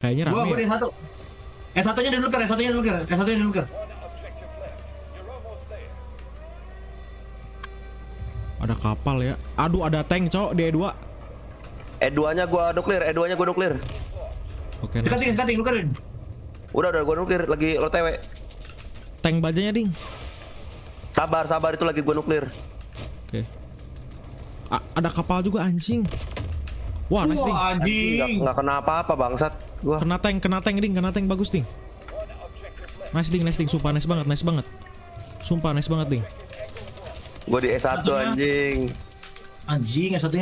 Kayaknya Gua rame di ya. satu. S1-nya di nuker, S1-nya di nuker, S1-nya di nuker. Ada kapal ya. Aduh, ada tank, cok, di E2. E2-nya gua nuklir, E2-nya gua nuklir. Oke, Dekatin, nice. nukerin. Udah gua nuklir, lagi OTW. Tank bajanya, Ding. Sabar, itu lagi gua nuklir. Oke. Ada kapal juga, anjing. Wah, nice, Ding. Wah, anjing. Nggak kena apa-apa bangsat. Gua. Kena tank, Ding. Kena tank, bagus, Ding. Nice, Ding. Sumpah, nice banget. Sumpah, nice banget, Ding. Gua di E1 anjing. Anjing, S1-nya